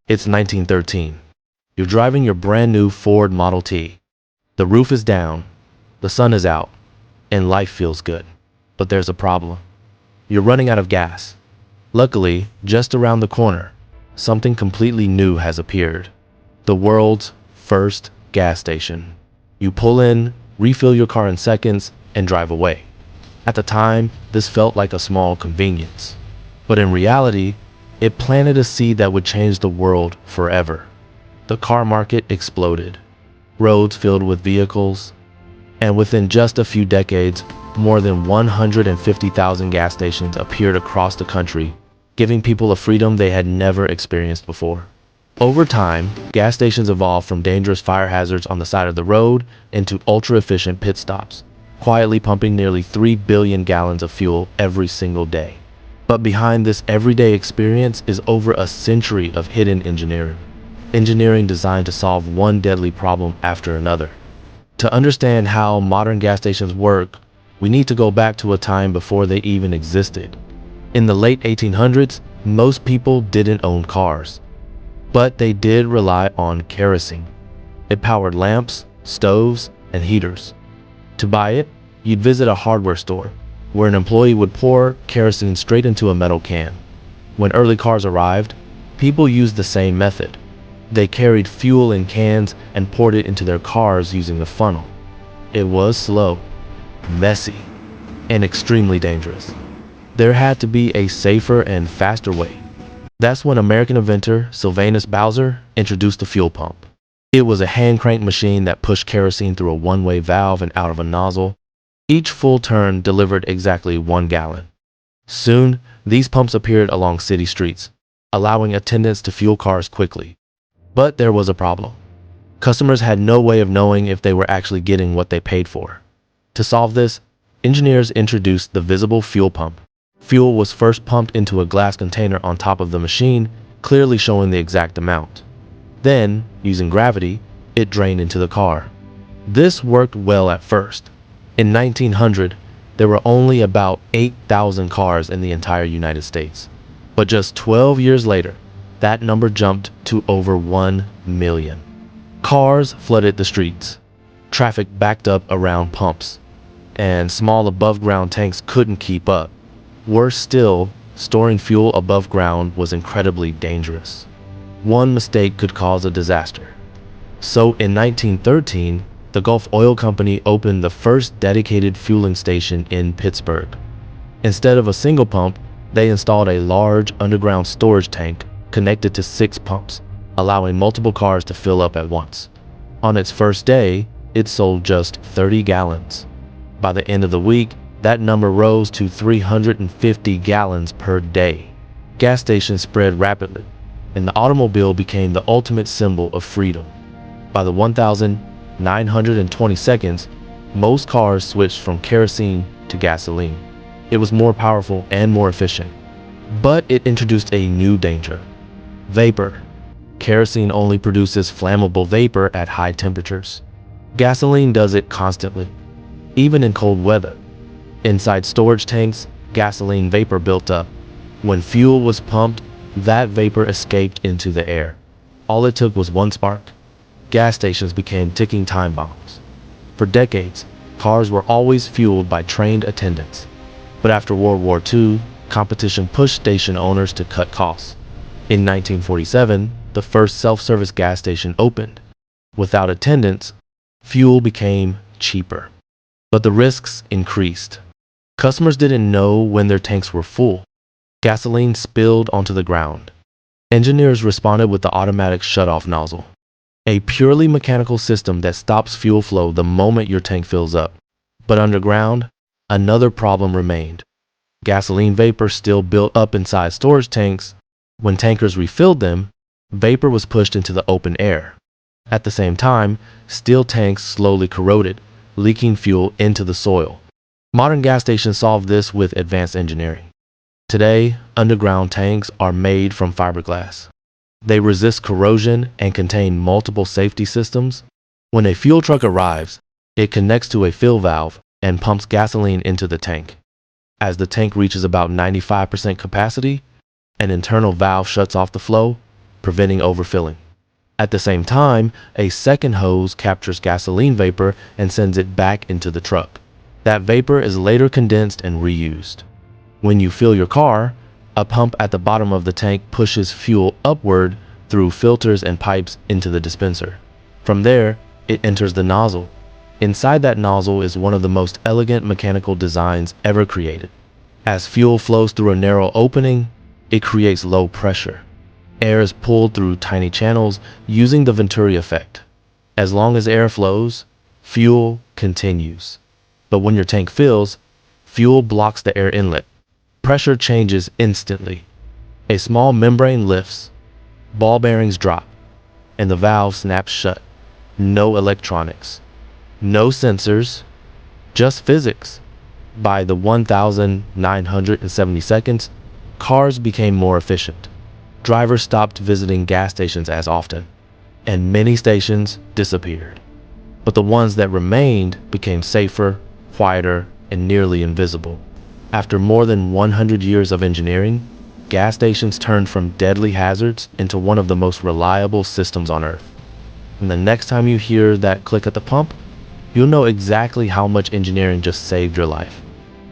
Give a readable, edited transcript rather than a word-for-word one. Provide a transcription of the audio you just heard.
It's 1913. You're driving your brand new Ford Model T. The roof is down, the sun is out, and life feels good. But there's a problem. You're running out of gas. Luckily, just around the corner, something completely new has appeared. The world's first gas station. You pull in, refill your car in seconds, and drive away. At the time, this felt like a small convenience. But in reality, it planted a seed that would change the world forever. The car market exploded. Roads filled with vehicles. And within just a few decades, more than 150,000 gas stations appeared across the country, giving people a freedom they had never experienced before. Over time, gas stations evolved from dangerous fire hazards on the side of the road into ultra-efficient pit stops, quietly pumping nearly 3 billion gallons of fuel every single day. But behind this everyday experience is over a century of hidden engineering. Engineering designed to solve one deadly problem after another. To understand how modern gas stations work, we need to go back to a time before they even existed. In the late 1800s, most people didn't own cars, but they did rely on kerosene. It powered lamps, stoves, and heaters. To buy it, you'd visit a hardware store, where an employee would pour kerosene straight into a metal can. When early cars arrived, people used the same method. They carried fuel in cans and poured it into their cars using a funnel. It was slow, messy, and extremely dangerous. There had to be a safer and faster way. That's when American inventor Sylvanus Bowser introduced the fuel pump. It was a hand-cranked machine that pushed kerosene through a one-way valve and out of a nozzle. Each full turn delivered exactly 1 gallon. Soon, these pumps appeared along city streets, allowing attendants to fuel cars quickly. But there was a problem. Customers had no way of knowing if they were actually getting what they paid for. To solve this, engineers introduced the visible fuel pump. Fuel was first pumped into a glass container on top of the machine, clearly showing the exact amount. Then, using gravity, it drained into the car. This worked well at first. In 1900, there were only about 8,000 cars in the entire United States. But just 12 years later, that number jumped to over 1 million. Cars flooded the streets. Traffic backed up around pumps, and small above-ground tanks couldn't keep up. Worse still, storing fuel above ground was incredibly dangerous. One mistake could cause a disaster. So in 1913, the Gulf Oil Company opened the first dedicated fueling station in Pittsburgh. Instead of a single pump, they installed a large underground storage tank connected to 6 pumps, allowing multiple cars to fill up at once. On its first day, it sold just 30 gallons. By the end of the week, that number rose to 350 gallons per day. Gas stations spread rapidly, and the automobile became the ultimate symbol of freedom. By the 1,920 most cars switched from kerosene to gasoline. It was more powerful and more efficient. But it introduced a new danger: vapor. Kerosene only produces flammable vapor at high temperatures. Gasoline does it constantly, even in cold weather. Inside storage tanks, gasoline vapor built up. When fuel was pumped, that vapor escaped into the air. All it took was one spark. Gas stations became ticking time bombs. For decades, cars were always fueled by trained attendants. But after World War II, competition pushed station owners to cut costs. In 1947, the first self-service gas station opened. Without attendants, fuel became cheaper. But the risks increased. Customers didn't know when their tanks were full. Gasoline spilled onto the ground. Engineers responded with the automatic shutoff nozzle, a purely mechanical system that stops fuel flow the moment your tank fills up. But underground, another problem remained. Gasoline vapor still built up inside storage tanks. When tankers refilled them, vapor was pushed into the open air. At the same time, steel tanks slowly corroded, leaking fuel into the soil. Modern gas stations solve this with advanced engineering. Today, underground tanks are made from fiberglass. They resist corrosion and contain multiple safety systems. When a fuel truck arrives, it connects to a fill valve and pumps gasoline into the tank. As the tank reaches about 95% capacity, an internal valve shuts off the flow, preventing overfilling. At the same time, a second hose captures gasoline vapor and sends it back into the truck. That vapor is later condensed and reused. When you fill your car, a pump at the bottom of the tank pushes fuel upward through filters and pipes into the dispenser. From there, it enters the nozzle. Inside that nozzle is one of the most elegant mechanical designs ever created. As fuel flows through a narrow opening, it creates low pressure. Air is pulled through tiny channels using the Venturi effect. As long as air flows, fuel continues. But when your tank fills, fuel blocks the air inlet. Pressure changes instantly. A small membrane lifts, ball bearings drop, and the valve snaps shut. No electronics, no sensors, just physics. By the 1970s, cars became more efficient. Drivers stopped visiting gas stations as often, and many stations disappeared. But the ones that remained became safer, quieter, and nearly invisible. After more than 100 years of engineering, gas stations turned from deadly hazards into one of the most reliable systems on Earth. And the next time you hear that click at the pump, you'll know exactly how much engineering just saved your life.